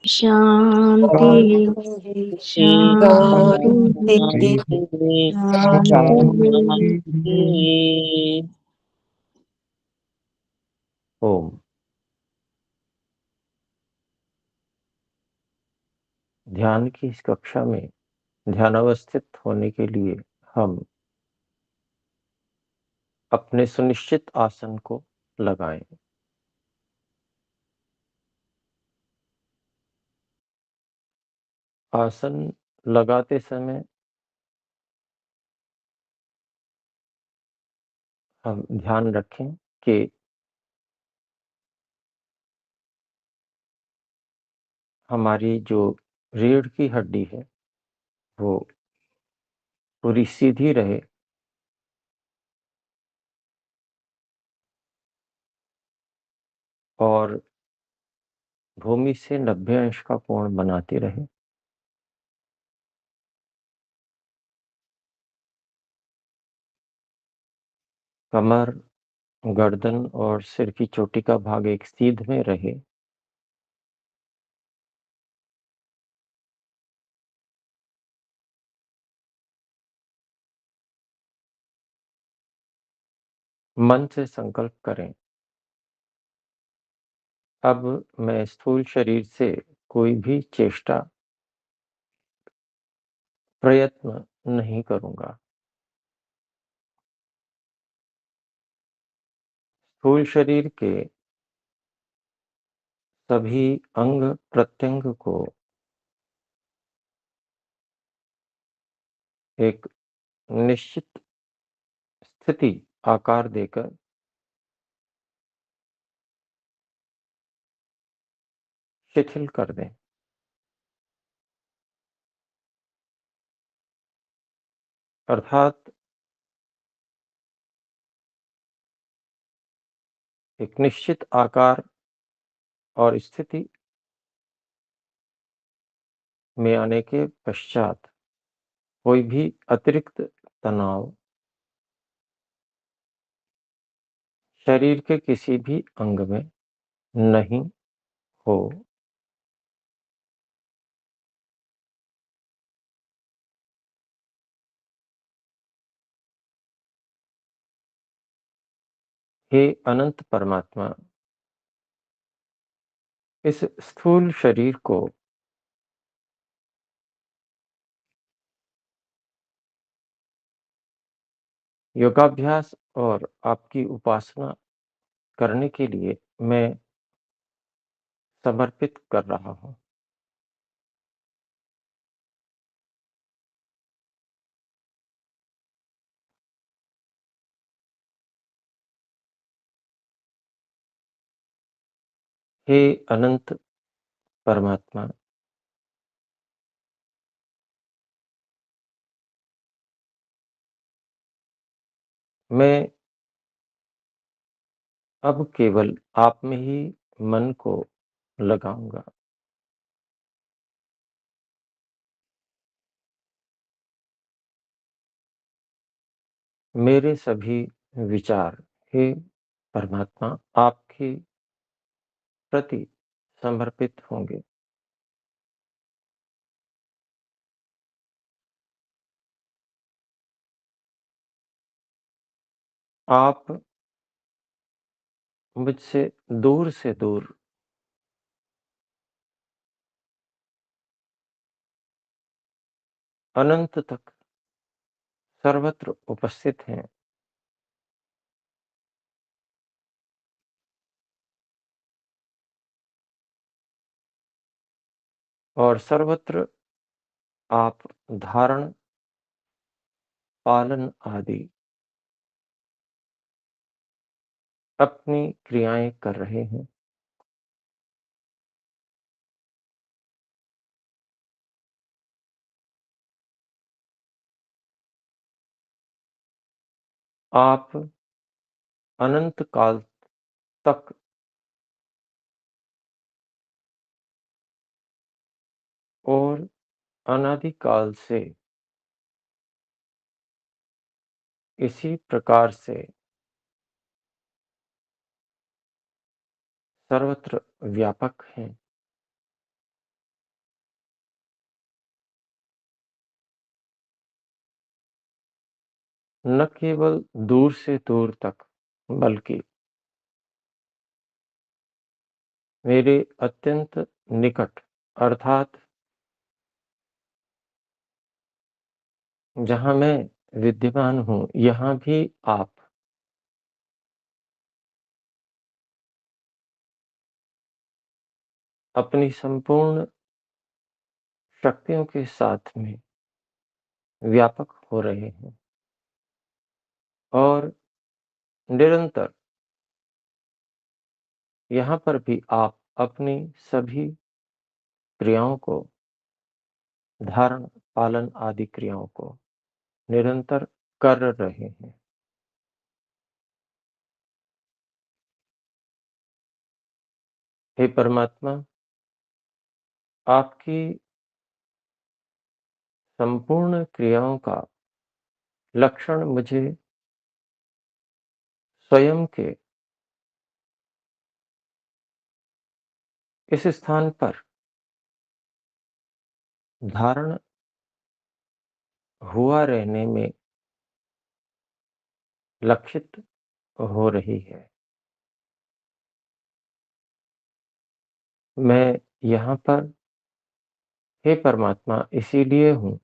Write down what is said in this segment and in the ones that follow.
शांति शांति शांति शांति। ओम। ध्यान की इस कक्षा में ध्यानावस्थित होने के लिए हम अपने सुनिश्चित आसन को लगाएं। आसन लगाते समय हम ध्यान रखें कि हमारी जो रीढ़ की हड्डी है वो पूरी सीधी रहे और भूमि से 90 अंश का कोण बनाती रहे। कमर, गर्दन और सिर की चोटी का भाग एक सीध में रहे। मन से संकल्प करें, अब मैं स्थूल शरीर से कोई भी चेष्टा प्रयत्न नहीं करूंगा। स्थूल शरीर के सभी अंग प्रत्यंग को एक निश्चित स्थिति आकार देकर शिथिल कर दें। अर्थात एक निश्चित आकार और स्थिति में आने के पश्चात कोई भी अतिरिक्त तनाव शरीर के किसी भी अंग में नहीं हो। हे अनंत परमात्मा, इस स्थूल शरीर को योगाभ्यास और आपकी उपासना करने के लिए मैं समर्पित कर रहा हूं। हे अनंत परमात्मा, मैं अब केवल आप में ही मन को लगाऊंगा। मेरे सभी विचार हे परमात्मा आपके प्रति समर्पित होंगे। आप मुझसे दूर से दूर अनंत तक सर्वत्र उपस्थित हैं और सर्वत्र आप धारण, पालन आदि अपनी क्रियाएं कर रहे हैं। आप अनंत काल तक और अनादिकाल से इसी प्रकार से सर्वत्र व्यापक हैं। न केवल दूर से दूर तक, बल्कि मेरे अत्यंत निकट, अर्थात जहाँ मैं विद्यमान हूँ, यहाँ भी आप अपनी संपूर्ण शक्तियों के साथ में व्यापक हो रहे हैं और निरंतर यहाँ पर भी आप अपनी सभी क्रियाओं को, धारण, पालन आदि क्रियाओं को निरंतर कर रहे हैं। हे परमात्मा, आपकी संपूर्ण क्रियाओं का लक्षण मुझे स्वयं के इस स्थान पर धारण हुआ रहने में लक्षित हो रही है। मैं यहाँ पर, हे परमात्मा, इसीलिए हूँ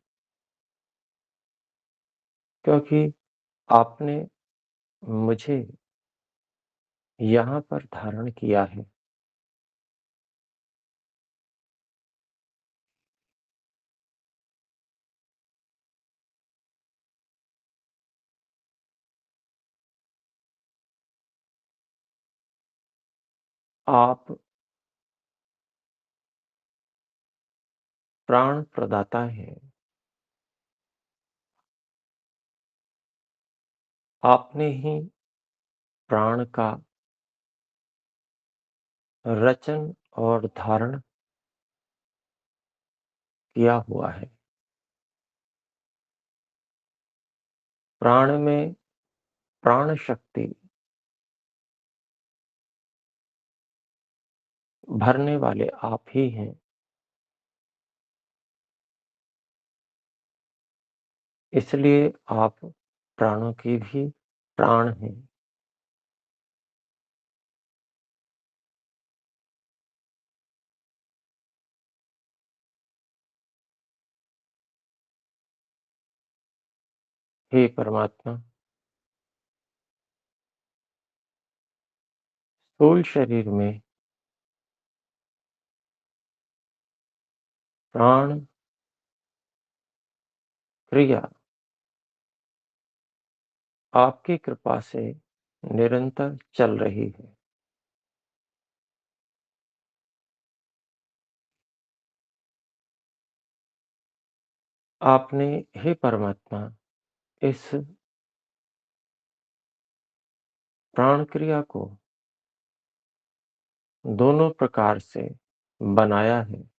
क्योंकि आपने मुझे यहाँ पर धारण किया है। आप प्राण प्रदाता हैं। आपने ही प्राण का रचन और धारण किया हुआ है। प्राण में प्राण शक्ति भरने वाले आप ही हैं। इसलिए आप प्राणों की भी प्राण हैं। हे परमात्मा, स्थूल शरीर में प्राण क्रिया आपकी कृपा से निरंतर चल रही है। आपने, हे परमात्मा, इस प्राण क्रिया को दोनों प्रकार से बनाया है।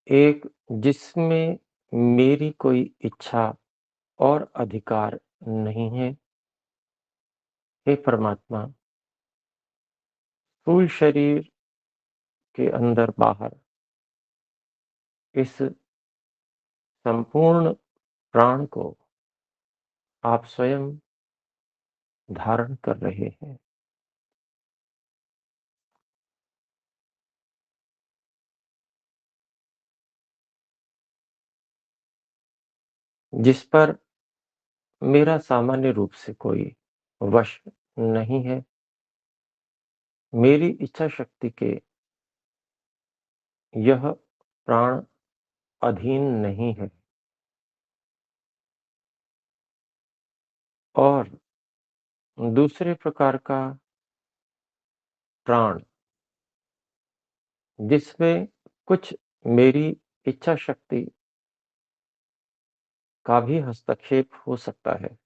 एक जिसमें मेरी कोई इच्छा और अधिकार नहीं है। हे परमात्मा, स्थूल शरीर के अंदर बाहर इस संपूर्ण प्राण को आप स्वयं धारण कर रहे हैं, जिस पर मेरा सामान्य रूप से कोई वश नहीं है। मेरी इच्छा शक्ति के यह प्राण अधीन नहीं है और दूसरे प्रकार का प्राण जिसमें कुछ मेरी इच्छा शक्ति का भी हस्तक्षेप हो सकता है।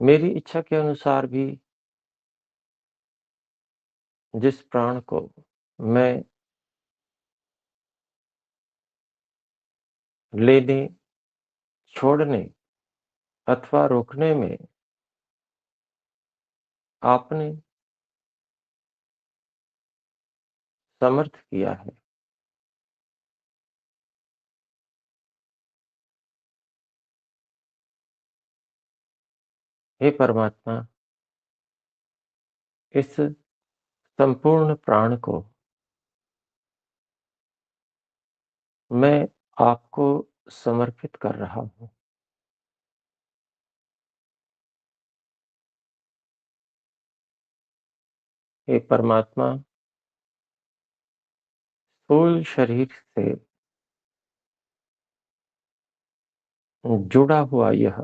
मेरी इच्छा के अनुसार भी जिस प्राण को मैं लेने, छोड़ने अथवा रोकने में आपने समर्थ किया है। हे परमात्मा, इस संपूर्ण प्राण को मैं आपको समर्पित कर रहा हूँ। हे परमात्मा, स्थूल शरीर से जुड़ा हुआ यह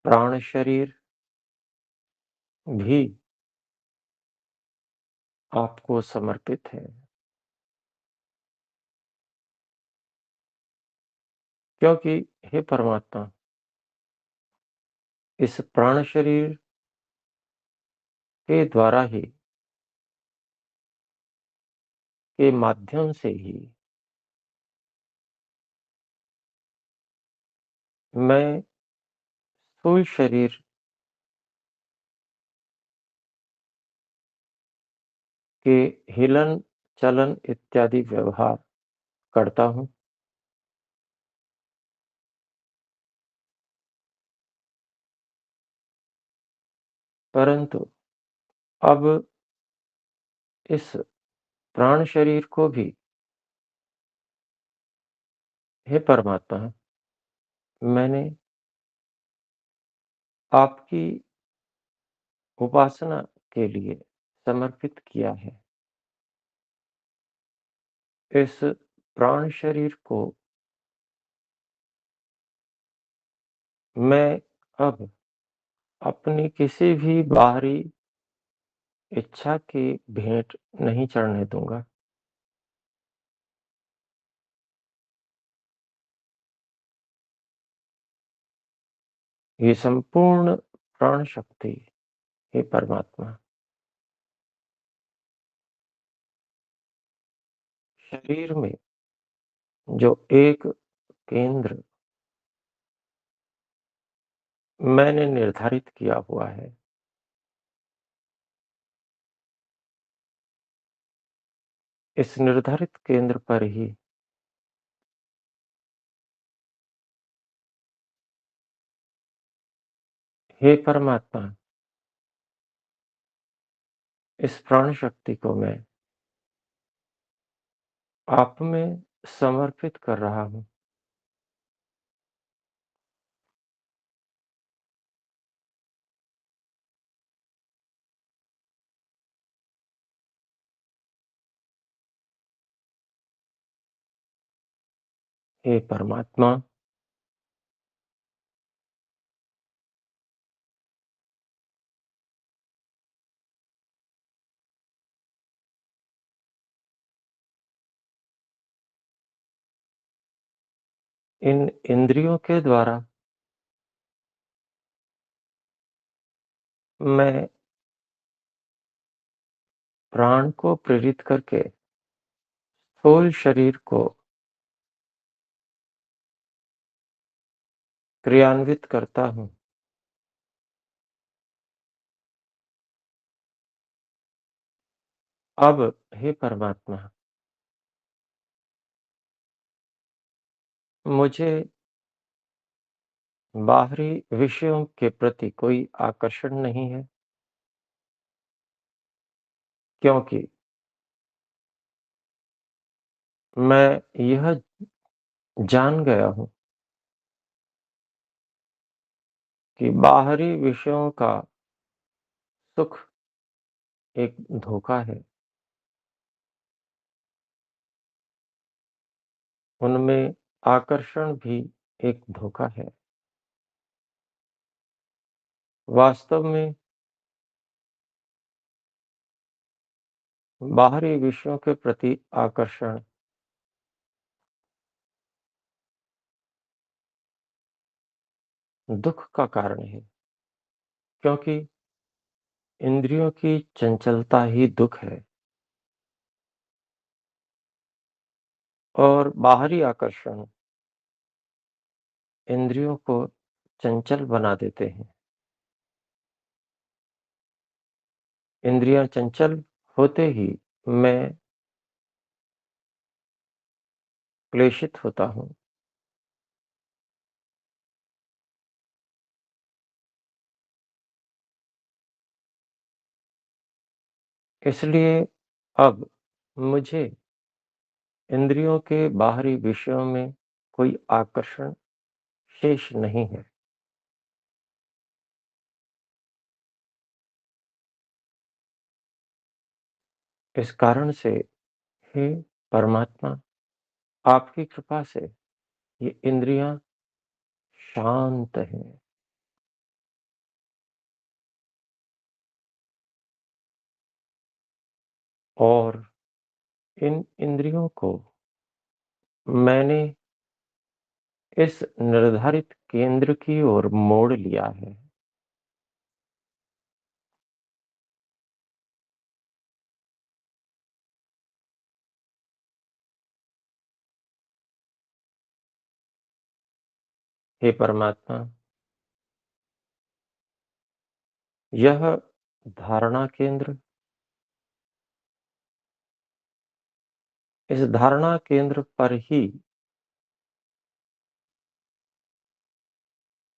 प्राण शरीर भी आपको समर्पित है, क्योंकि हे परमात्मा, इस प्राण शरीर के द्वारा ही, के माध्यम से ही मैं स्थूल शरीर के हिलन, चलन इत्यादि व्यवहार करता हूँ। परंतु अब इस प्राण शरीर को भी, हे परमात्मा, मैंने आपकी उपासना के लिए समर्पित किया है। इस प्राण शरीर को मैं अब अपनी किसी भी बाहरी इच्छा की भेंट नहीं चढ़ने दूँगा। ये संपूर्ण प्राण शक्ति, हे परमात्मा, शरीर में जो एक केंद्र मैंने निर्धारित किया हुआ है, इस निर्धारित केंद्र पर ही हे परमात्मा, इस प्राण शक्ति को मैं आप में समर्पित कर रहा हूँ। हे परमात्मा, इन इंद्रियों के द्वारा मैं प्राण को प्रेरित करके स्थूल शरीर को क्रियान्वित करता हूँ। अब हे परमात्मा, मुझे बाहरी विषयों के प्रति कोई आकर्षण नहीं है, क्योंकि मैं यह जान गया हूँ कि बाहरी विषयों का सुख एक धोखा है। उनमें आकर्षण भी एक धोखा है। वास्तव में बाहरी विषयों के प्रति आकर्षण दुःख का कारण है, क्योंकि इंद्रियों की चंचलता ही दुःख है और बाहरी आकर्षण इंद्रियों को चंचल बना देते हैं। इंद्रियाँ चंचल होते ही मैं क्लेशित होता हूँ। इसलिए अब मुझे इंद्रियों के बाहरी विषयों में कोई आकर्षण शेष नहीं है। इस कारण से हे परमात्मा, आपकी कृपा से ये इंद्रियाँ शांत हैं और इन इंद्रियों को मैंने इस निर्धारित केंद्र की ओर मोड़ लिया है। हे परमात्मा, यह धारणा केंद्र, इस धारणा केंद्र पर ही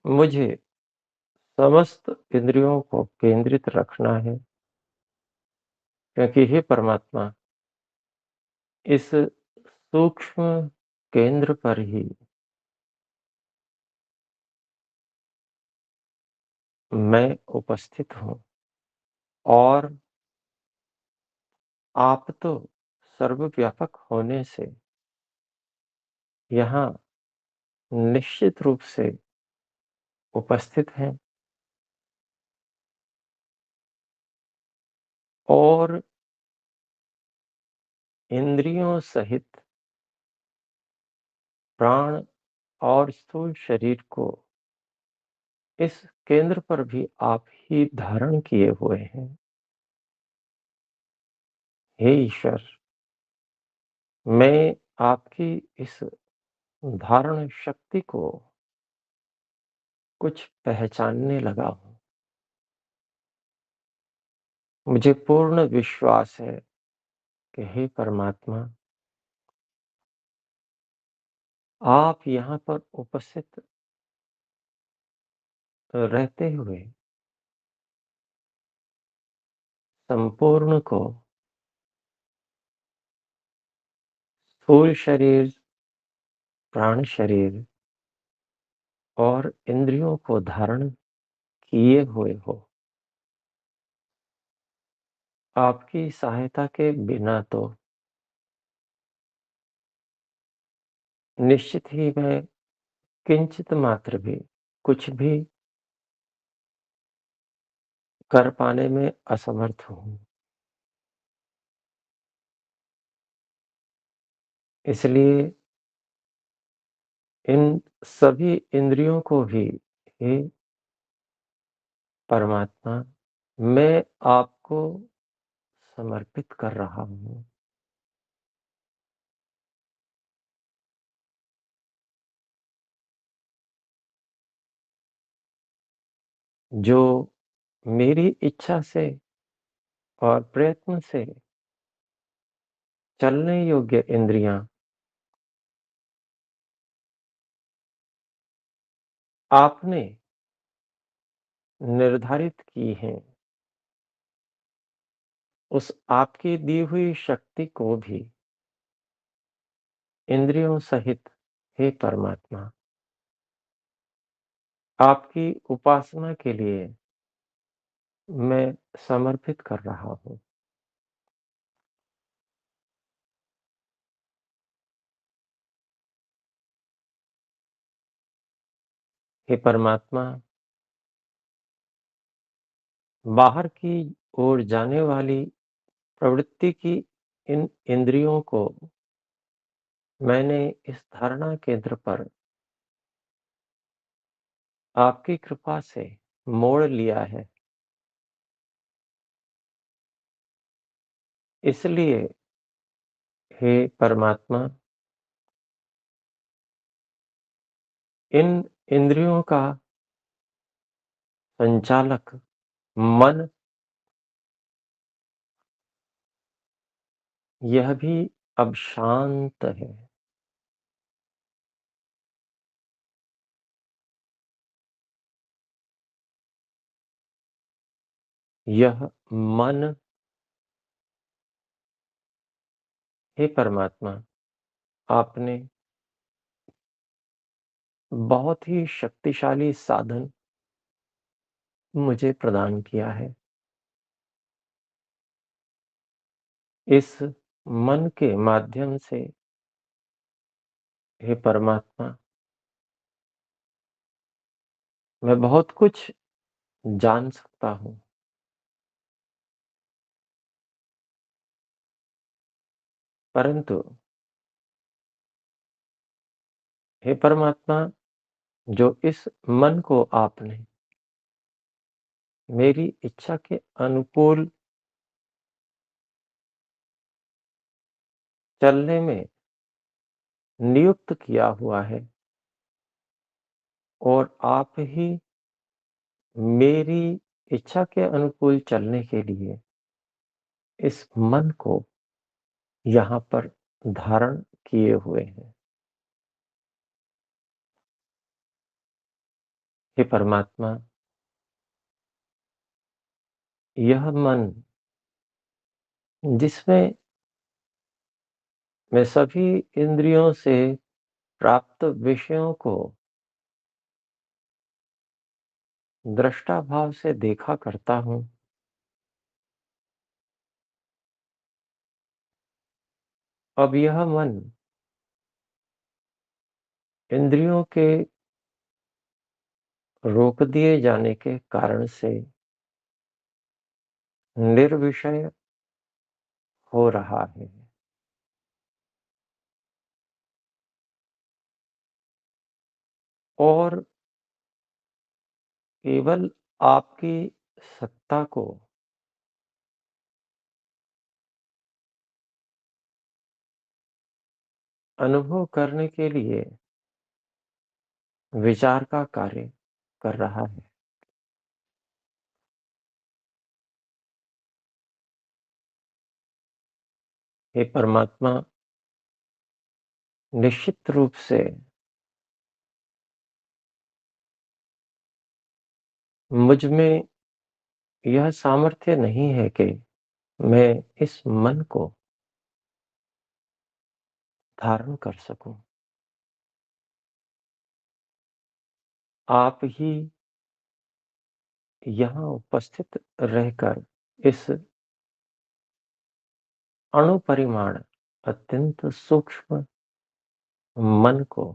मुझे समस्त इंद्रियों को केंद्रित रखना है, क्योंकि हे परमात्मा, इस सूक्ष्म केंद्र पर ही मैं उपस्थित हूँ और आप तो सर्वव्यापक होने से यहाँ निश्चित रूप से उपस्थित हैं और इंद्रियों सहित प्राण और स्थूल शरीर को इस केंद्र पर भी आप ही धारण किए हुए हैं। हे ईश्वर, मैं आपकी इस धारण शक्ति को कुछ पहचानने लगा हूँ। मुझे पूर्ण विश्वास है कि हे परमात्मा, आप यहाँ पर उपस्थित रहते हुए संपूर्ण को स्थूल शरीर, प्राण शरीर और इंद्रियों को धारण किए हुए हो। आपकी सहायता के बिना तो निश्चित ही मैं किंचित मात्र भी कुछ भी कर पाने में असमर्थ हूँ। इसलिए इन सभी इंद्रियों को भी हे परमात्मा, मैं आपको समर्पित कर रहा हूँ। जो मेरी इच्छा से और प्रयत्न से चलने योग्य इंद्रियाँ आपने निर्धारित की हैं, उस आपकी दी हुई शक्ति को भी इंद्रियों सहित हे परमात्मा, आपकी उपासना के लिए मैं समर्पित कर रहा हूँ। हे परमात्मा, बाहर की ओर जाने वाली प्रवृत्ति की इन इंद्रियों को मैंने इस धारणा केंद्र पर आपकी कृपा से मोड़ लिया है। इसलिए हे परमात्मा, इन इंद्रियों का संचालक मन यह भी अब शांत है। यह मन, हे परमात्मा, आपने बहुत ही शक्तिशाली साधन मुझे प्रदान किया है। इस मन के माध्यम से, हे परमात्मा, मैं बहुत कुछ जान सकता हूँ। परंतु हे परमात्मा, जो इस मन को आपने मेरी इच्छा के अनुकूल चलने में नियुक्त किया हुआ है, और आप ही मेरी इच्छा के अनुकूल चलने के लिए इस मन को यहाँ पर धारण किए हुए हैं। हे परमात्मा, यह मन जिसमें मैं सभी इंद्रियों से प्राप्त विषयों को दृष्टा भाव से देखा करता हूँ, अब यह मन इंद्रियों के रोक दिए जाने के कारण से निर्विषय हो रहा है। और केवल आपकी सत्ता को अनुभव करने के लिए विचार का कार्य कर रहा है। हे परमात्मा, निश्चित रूप से मुझ में यह सामर्थ्य नहीं है कि मैं इस मन को धारण कर सकूं। आप ही यहाँ उपस्थित रहकर इस अणुपरिमाण अत्यंत सूक्ष्म मन को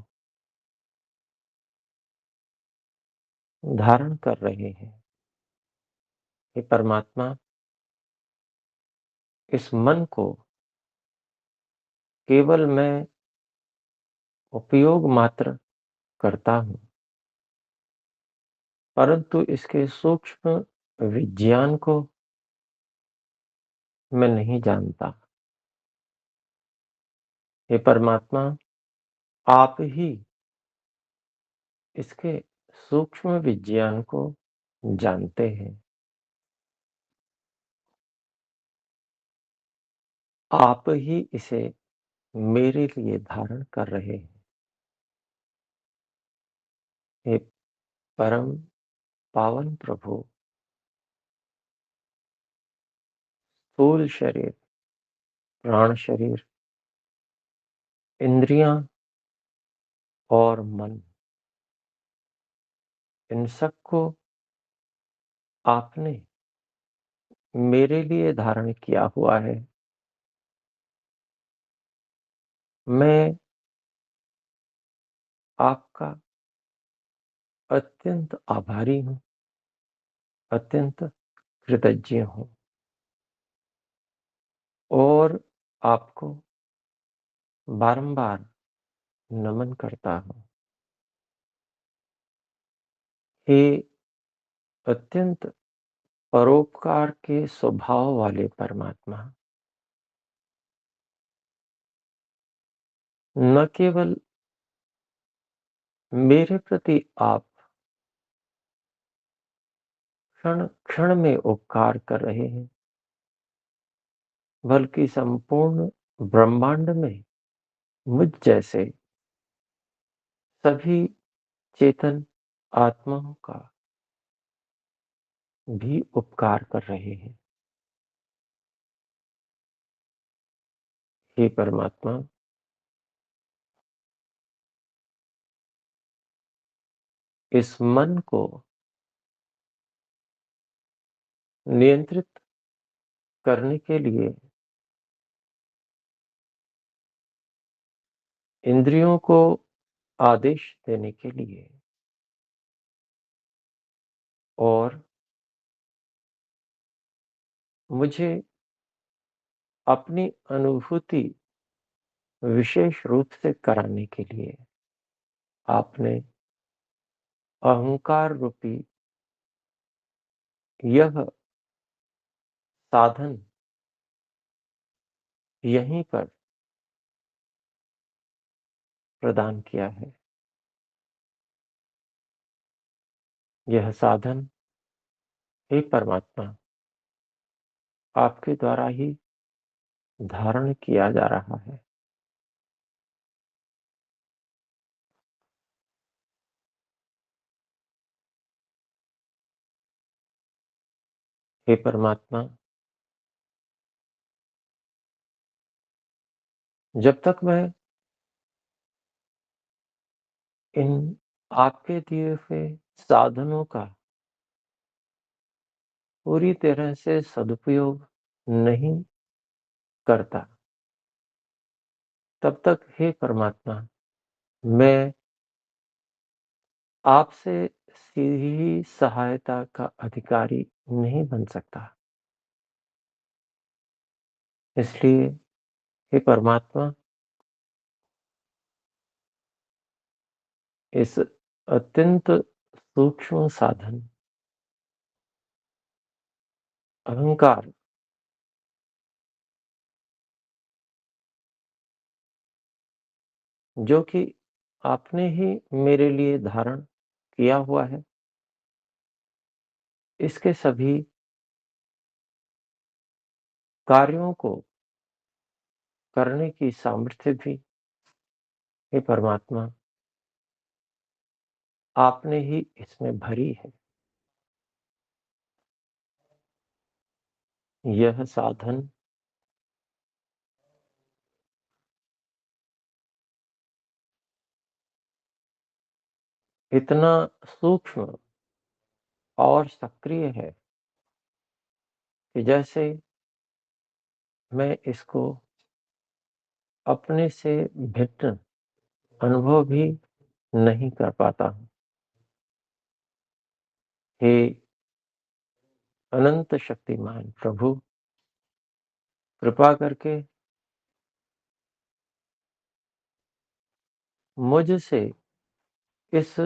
धारण कर रहे हैं। हे परमात्मा, इस मन को केवल मैं उपयोग मात्र करता हूँ, परंतु इसके सूक्ष्म विज्ञान को मैं नहीं जानता। हे परमात्मा, आप ही इसके सूक्ष्म विज्ञान को जानते हैं। आप ही इसे मेरे लिए धारण कर रहे हैं। हे परम पावन प्रभु, स्थूल शरीर, प्राण शरीर, इंद्रियां और मन, इन सबको आपने मेरे लिए धारण किया हुआ है। मैं आपका अत्यंत आभारी हूँ, अत्यंत कृतज्ञ हूँ, और आपको बारंबार नमन करता हूँ। हे अत्यंत परोपकार के स्वभाव वाले परमात्मा, न केवल मेरे प्रति आप क्षण क्षण में उपकार कर रहे हैं, बल्कि संपूर्ण ब्रह्मांड में मुझ जैसे सभी चेतन आत्माओं का भी उपकार कर रहे हैं। हे परमात्मा, इस मन को नियंत्रित करने के लिए, इंद्रियों को आदेश देने के लिए और मुझे अपनी अनुभूति विशेष रूप से कराने के लिए आपने अहंकार रूपी यह साधन यहीं पर प्रदान किया है। यह साधन, हे परमात्मा, आपके द्वारा ही धारण किया जा रहा है। हे परमात्मा, जब तक मैं इन आपके दिए हुए साधनों का पूरी तरह से सदुपयोग नहीं करता, तब तक हे परमात्मा, मैं आपसे सीधी सहायता का अधिकारी नहीं बन सकता। इसलिए हे परमात्मा, इस अत्यंत सूक्ष्म साधन अहंकार, जो कि आपने ही मेरे लिए धारण किया हुआ है, इसके सभी कार्यों को करने की सामर्थ्य भी, हे परमात्मा, आपने ही इसमें भरी है। यह साधन इतना सूक्ष्म और सक्रिय है कि जैसे मैं इसको अपने से भिन्न अनुभव भी नहीं कर पाता हूँ। हे अनंत शक्तिमान प्रभु, कृपा करके मुझसे इस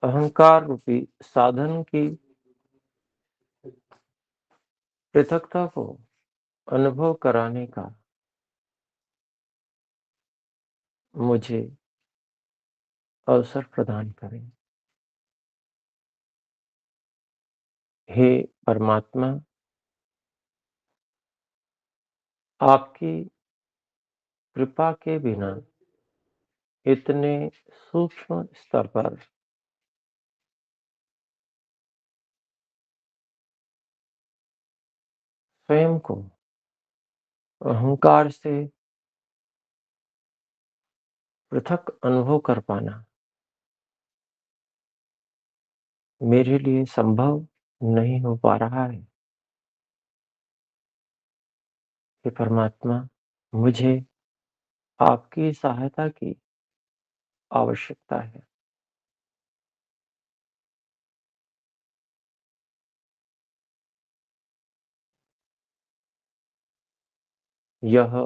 अहंकार रूपी साधन की पृथकता को अनुभव कराने का मुझे अवसर प्रदान करें। हे परमात्मा, आपकी कृपा के बिना इतने सूक्ष्म स्तर पर स्वयं को अहंकार से पृथक अनुभव कर पाना मेरे लिए संभव नहीं हो पा रहा है। हे परमात्मा, मुझे आपकी सहायता की आवश्यकता है। यह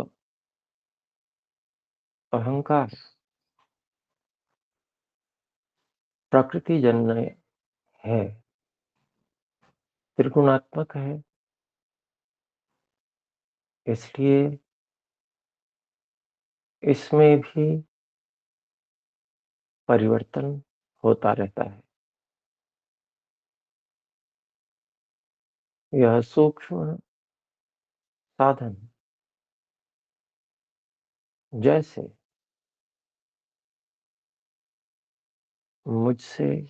अहंकार प्रकृतिजन्य है, त्रिगुणात्मक है, इसलिए इसमें भी परिवर्तन होता रहता है। यह सूक्ष्म साधन जैसे मुझसे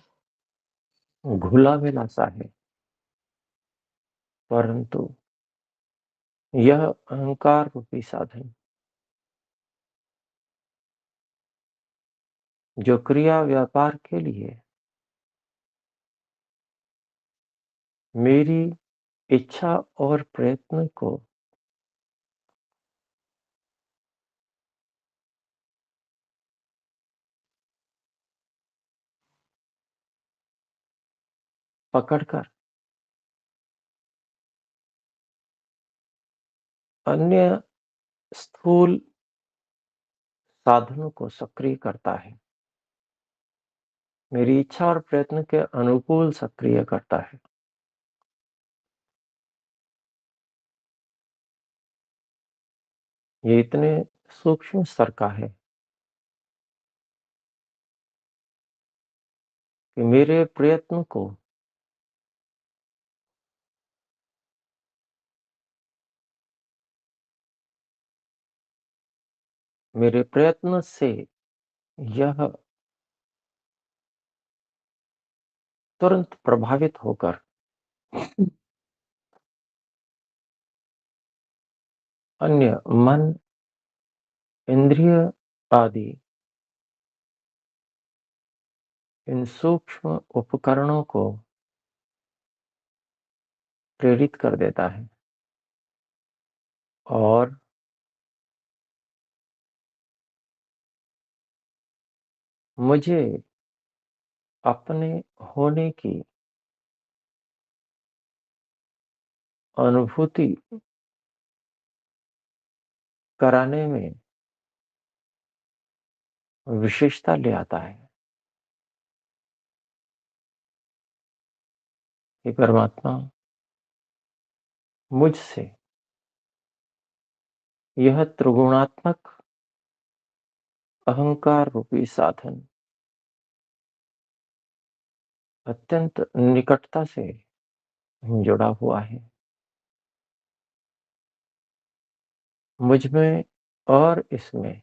घुला-मिला सा है, परंतु यह अहंकार रूपी साधन जो क्रिया व्यापार के लिए मेरी इच्छा और प्रयत्न को पकड़कर अन्य स्थूल साधनों को सक्रिय करता है, मेरी इच्छा और प्रयत्न के अनुकूल सक्रिय करता है। ये इतने सूक्ष्म स्तर का है कि मेरे प्रयत्न को मेरे प्रयत्न से यह तुरंत प्रभावित होकर अन्य मन, इंद्रिय आदि इन सूक्ष्म उपकरणों को प्रेरित कर देता है और मुझे अपने होने की अनुभूति कराने में विशेषता ले आता है। हे परमात्मा, मुझसे यह त्रिगुणात्मक अहंकार रूपी साधन अत्यंत निकटता से जुड़ा हुआ है। मुझ में और इसमें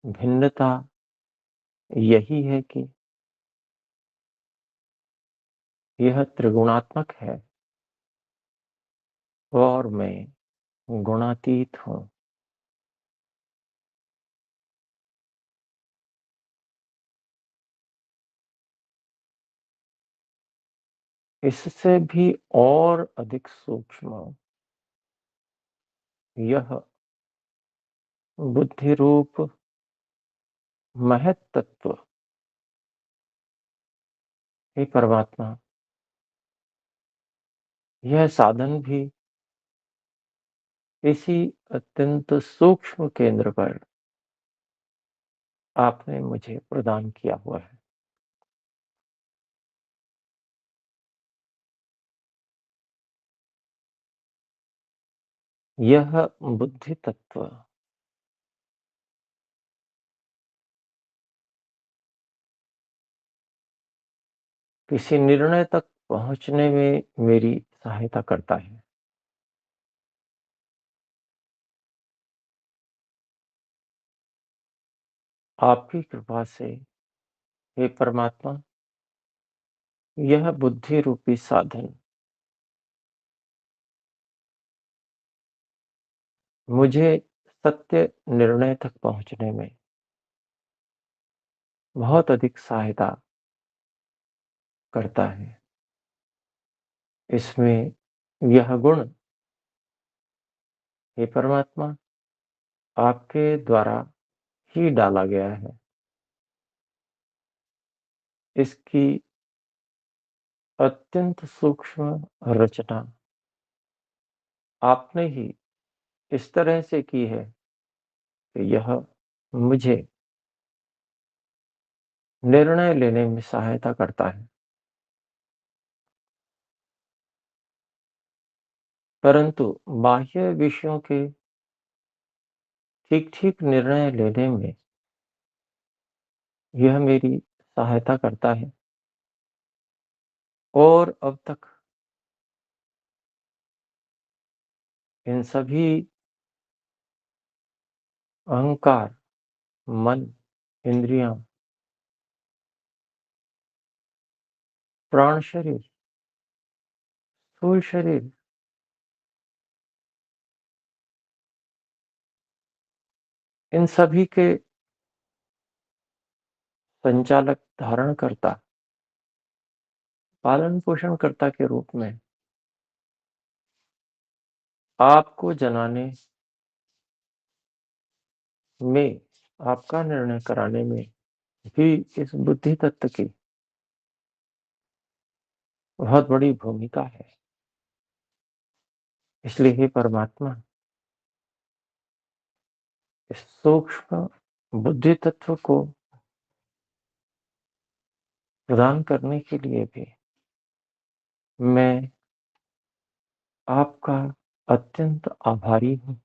भिन्नता यही है कि यह त्रिगुणात्मक है और मैं गुणातीत हूँ। इससे भी और अधिक सूक्ष्म यह बुद्धि रूप महत तत्व, हे परमात्मा, यह साधन भी इसी अत्यंत सूक्ष्म केंद्र पर आपने मुझे प्रदान किया हुआ है। यह बुद्धि तत्व किसी निर्णय तक पहुँचने में मेरी सहायता करता है। आपकी कृपा से हे परमात्मा, यह बुद्धि रूपी साधन मुझे सत्य निर्णय तक पहुँचने में बहुत अधिक सहायता करता है। इसमें यह गुण, हे परमात्मा, आपके द्वारा ही डाला गया है। इसकी अत्यंत सूक्ष्म रचना आपने ही इस तरह से की है कि यह मुझे निर्णय लेने में सहायता करता है। परंतु बाह्य विषयों के ठीक-ठीक निर्णय लेने में यह मेरी सहायता करता है और अब तक इन सभी अहंकार, मन, इंद्रियाँ, प्राण शरीर, स्थूल शरीर, इन सभी के संचालक, धारणकर्ता, पालन-पोषणकर्ता के रूप में आपको जनाने में, आपका निर्णय कराने में भी इस बुद्धि तत्व की बहुत बड़ी भूमिका है। इसलिए हे परमात्मा, इस सूक्ष्म बुद्धि तत्व को प्रदान करने के लिए भी मैं आपका अत्यंत आभारी हूँ।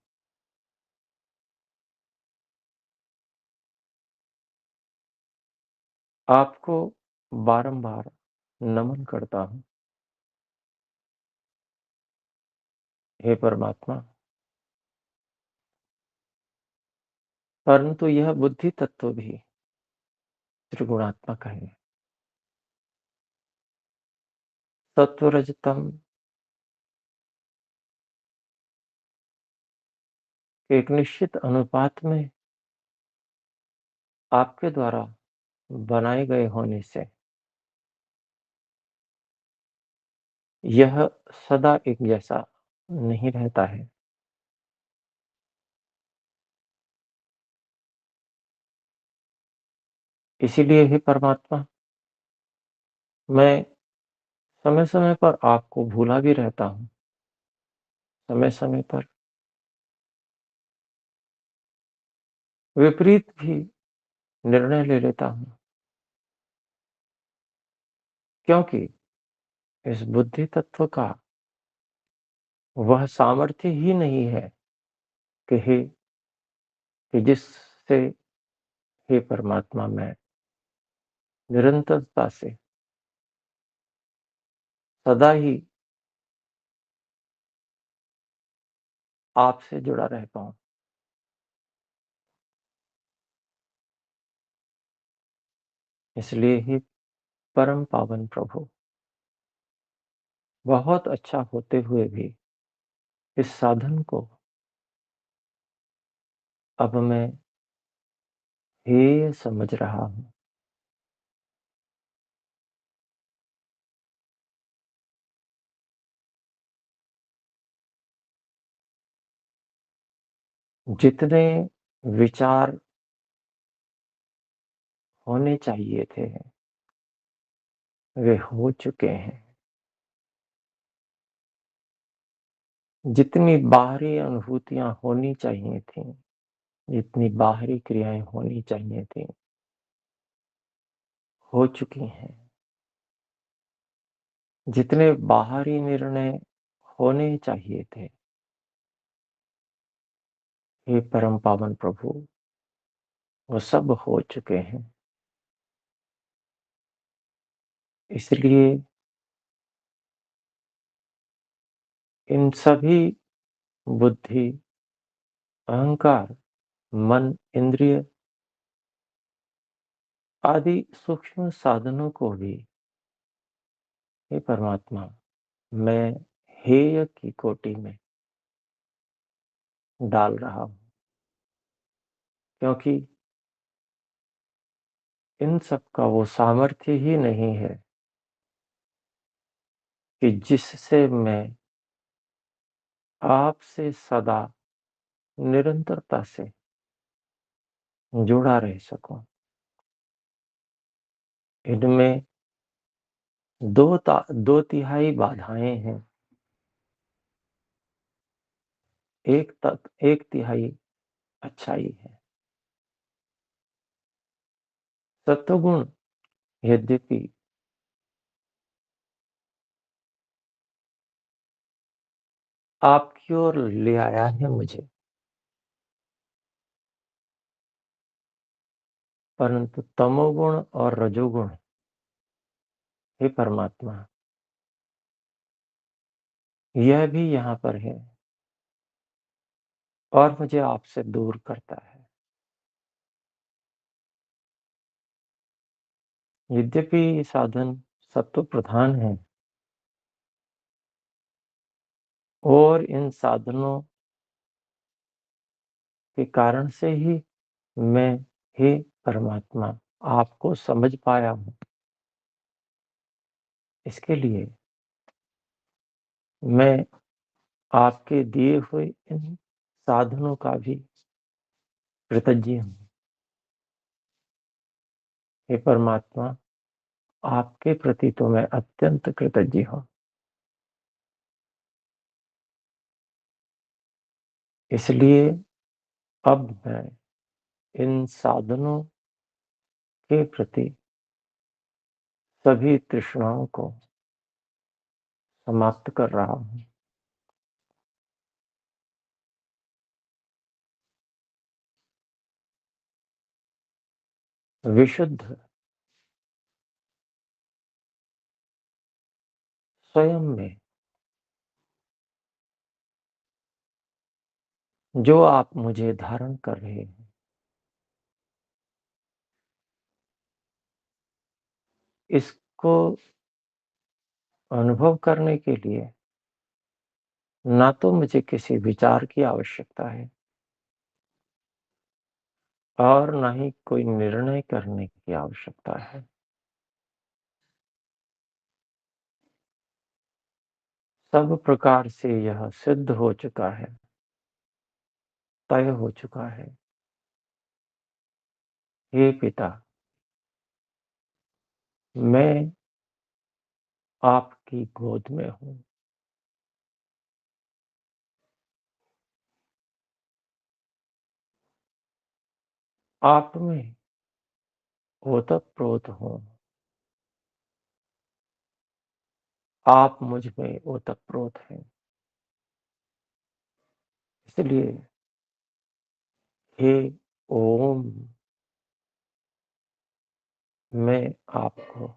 आपको बारंबार नमन करता हूँ। हे परमात्मा, परंतु यह बुद्धि तत्व भी त्रिगुणात्मक है। सत्व, रज, तम के एक निश्चित अनुपात में आपके द्वारा बनाए गए होने से यह सदा एक जैसा नहीं रहता है। इसीलिए हे परमात्मा, मैं समय-समय पर आपको भूला भी रहता हूँ। समय-समय पर विपरीत भी निर्णय ले लेता हूँ, क्योंकि इस बुद्धि तत्व का वह सामर्थ्य ही नहीं है कि जिससे हे परमात्मा मैं निरंतरता से सदा ही आपसे जुड़ा रह पाऊँ। इसलिए हे परम पावन प्रभु, बहुत अच्छा होते हुए भी इस साधन को अब मैं हेय समझ रहा हूँ। जितने विचार होने चाहिए थे, वे हो चुके हैं। जितनी बाहरी अनुभूतियाँ होनी चाहिए थीं, जितनी बाहरी क्रियाएँ होनी चाहिए थीं, हो चुकी हैं। जितने बाहरी निर्णय होने चाहिए थे, हे परम पावन प्रभु, वो सब हो चुके हैं। इसलिए इन सभी बुद्धि, अहंकार, मन, इंद्रिय आदि सूक्ष्म साधनों को भी हे परमात्मा, मैं हेय की कोटि में डाल रहा हूँ, क्योंकि इन सब का वो सामर्थ्य ही नहीं है कि जिससे मैं आपसे सदा निरंतरता से जुड़ा रह सकूँ। इनमें 2 बाधाएँ हैं, 1 तिहाई अच्छाई है। सत्वगुण यद्यपि आपकी ओर ले आया है मुझे, परंतु तमोगुण और रजोगुण, हे परमात्मा, यह भी यहाँ पर है। और मुझे आपसे दूर करता है। यद्यपि ये साधन सत्व प्रधान हैं और इन साधनों के कारण से ही मैं, हे परमात्मा, आपको समझ पाया हूँ। इसके लिए मैं आपके दिए हुए इन साधनों का भी कृतज्ञ हूँ। हे परमात्मा, आपके प्रति तो मैं अत्यंत कृतज्ञ हूँ। इसलिए अब मैं इन साधनों के प्रति सभी तृष्णाओं को समाप्त कर रहा हूँ। विशुद्ध स्वयं में जो आप मुझे धारण कर रहे हैं, इसको अनुभव करने के लिए ना तो मुझे किसी विचार की आवश्यकता है और ना ही कोई निर्णय करने की आवश्यकता है। सब प्रकार से यह सिद्ध हो चुका है, तय हो चुका है। हे पिता, मैं आपकी गोद में हूँ। आप में ओतप्रोत हूँ। आप मुझ में ओतप्रोत हैं। इसलिए हे ओम, मैं आपको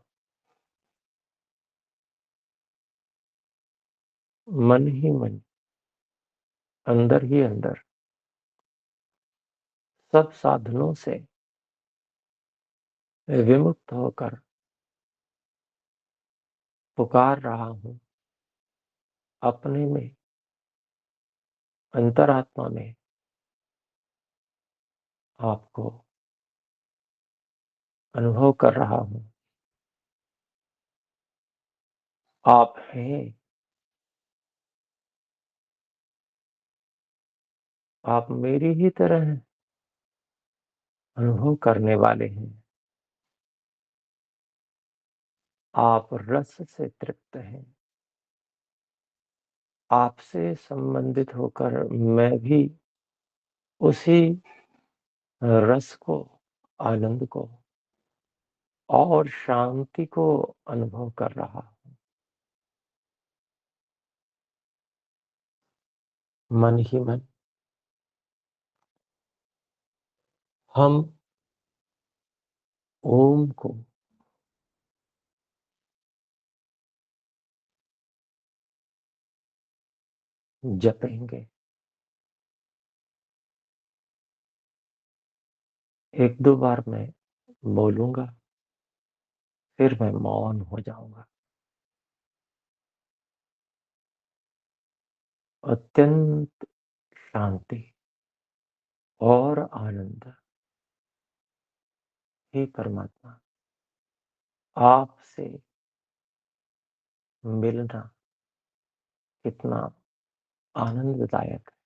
मन ही मन, अंदर ही अंदर सब साधनों से विमुक्त होकर पुकार रहा हूँ। अपने में, अंतरात्मा में आपको अनुभव कर रहा हूँ। आप हैं, आप मेरी ही तरह अनुभव करने वाले हैं। आप रस से तृप्त हैं। आपसे संबंधित होकर मैं भी उसी रस को, आनंद को और शांति को अनुभव कर रहा हूँ। मन ही मन हम ओम को जपेंगे। 1-2 बार मैं बोलूँगा, फिर मैं मौन हो जाऊँगा। अत्यंत शांति और आनंद। हे परमात्मा, आपसे मिलना कितना आनंददायक है।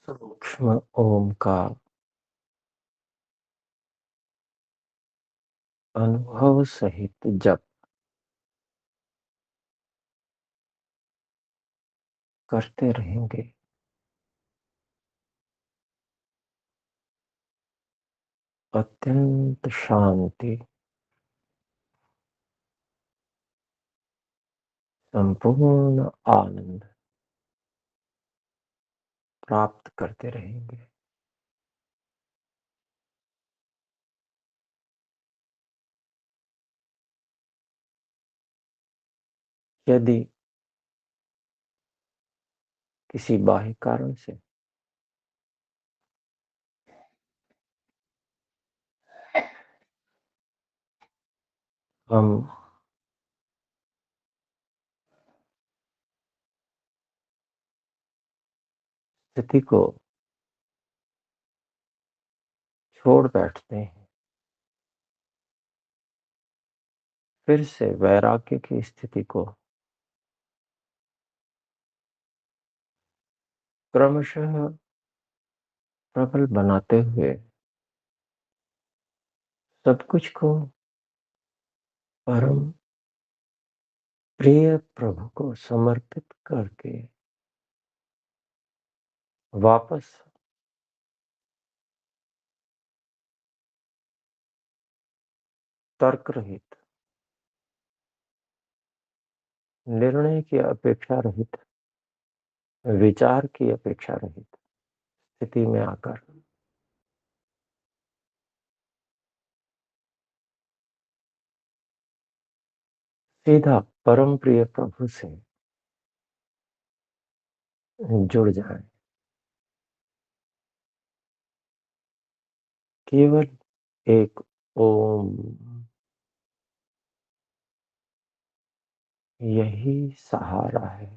सूक्ष्म ओम का अनुभव सहित जप करते रहेंगे, अत्यंत शांति, संपूर्ण आनंद प्राप्त करते रहेंगे। यदि किसी बाह्य कारण से हम स्थिति को छोड़ बैठते हैं, फिर से वैराग्य की स्थिति को क्रमशः प्रबल बनाते हुए सब कुछ को परम प्रिय प्रभु को समर्पित करके वापस तर्क रहित, निर्णय की अपेक्षा रहित, विचार की अपेक्षा रहित स्थिति में आकर सीधा परम प्रिय प्रभु से जुड़ जाएं। केवल एक ओम, यही सहारा है।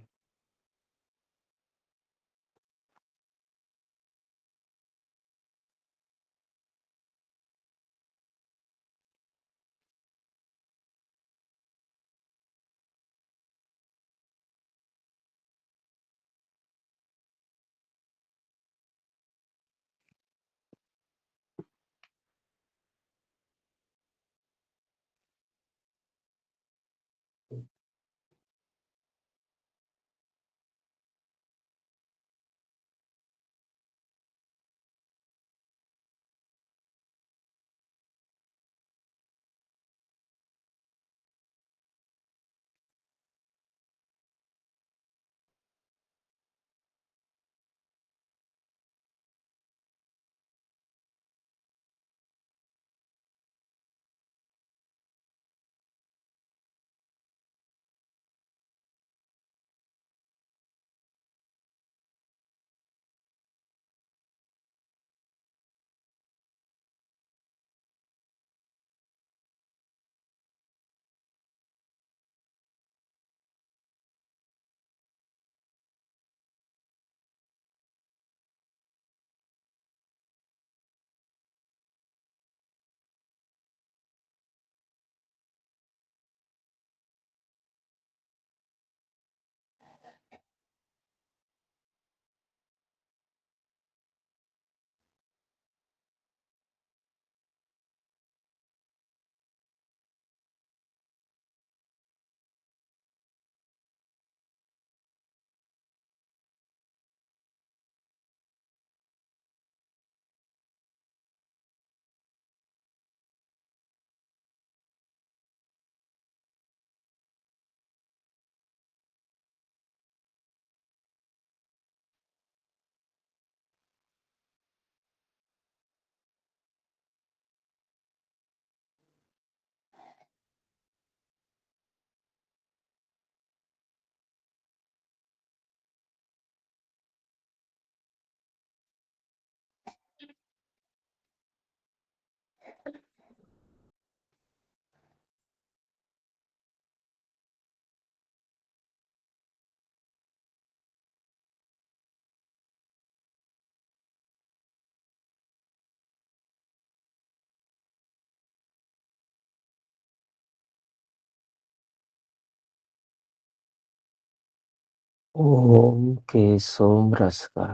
ओम के सोम रस का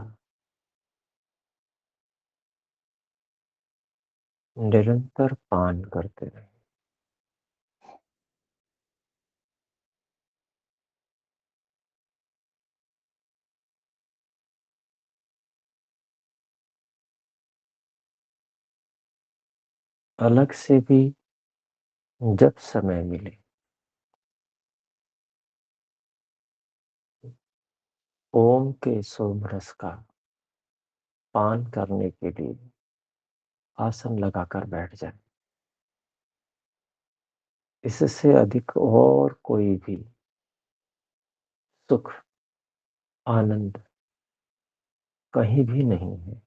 निरंतर पान करते रहें। अलग से भी जब समय मिले ओम के सोम रस का पान करने के लिए आसन लगाकर बैठ जाए। इससे अधिक और कोई भी सुख, आनंद कहीं भी नहीं है।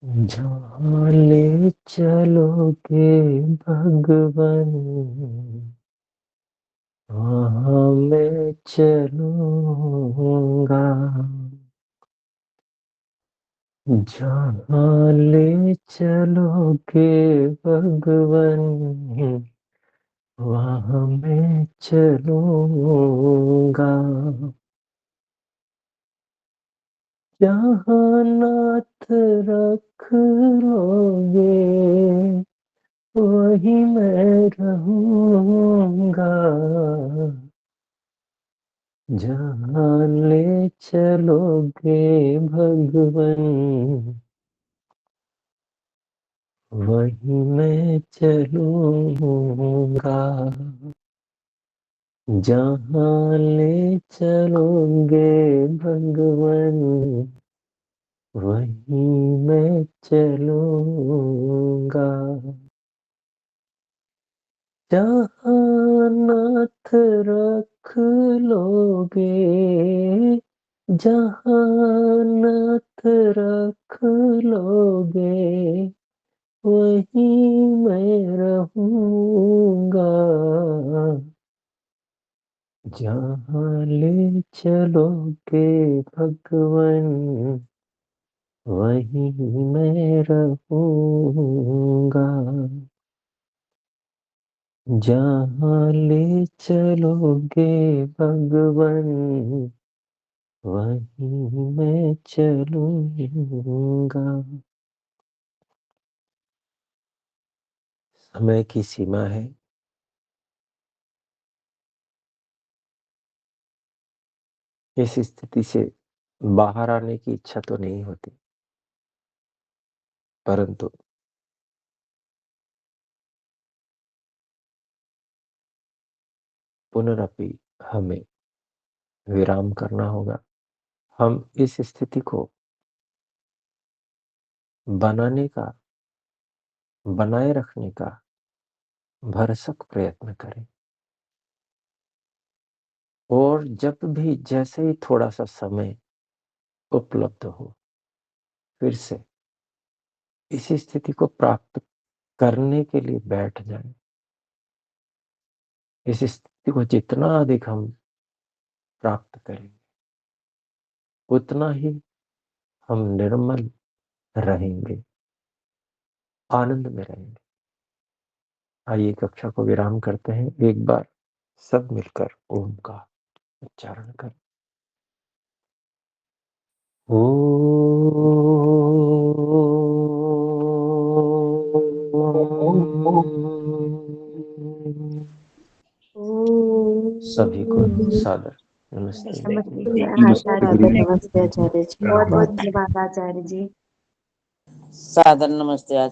जहाँ ले चलोगे भगवन, वहाँ मैं चलूँगा। जहाँ ले चलोगे भगवन, वहाँ मैं चलूँगा। जहाँ नाथ रख लोगे, वहीं मैं रहूँगा। जहाँ ले चलोगे भगवन, वहीं मैं चलूँगा। जहाँ ले चलोगे भगवन, वहीं मैं चलूँगा। जहाँ नाथ रख लोगे, जहाँ नाथ रख लोगे, वहीं मैं रहूँगा। जहाँ ले चलोगे भगवन, वहीं मैं रहूँगा। जहाँ ले चलोगे भगवन, वहीं मैं चलूँगा। समय की सीमा है। इस स्थिति से बाहर आने की इच्छा तो नहीं होती, परंतु पुनरपि हमें विराम करना होगा। हम इस स्थिति को बनाने का, बनाए रखने का भरसक प्रयत्न करें। और जब भी जैसे ही थोड़ा-सा समय उपलब्ध हो, फिर से इस स्थिति को प्राप्त करने के लिए बैठ जाएँ। इस स्थिति को जितना अधिक हम प्राप्त करेंगे, उतना ही हम निर्मल रहेंगे, आनंद में रहेंगे। आइए कक्षा को विराम करते हैं। एक बार सब मिलकर ओम का उच्चारण करें। सभी को सादर नमस्ते। नमस्ते आचार्य जी। नमस्ते आचार्य जी। बहुत बहुत धन्यवाद आचार्य जी। सादर नमस्ते आचार्य।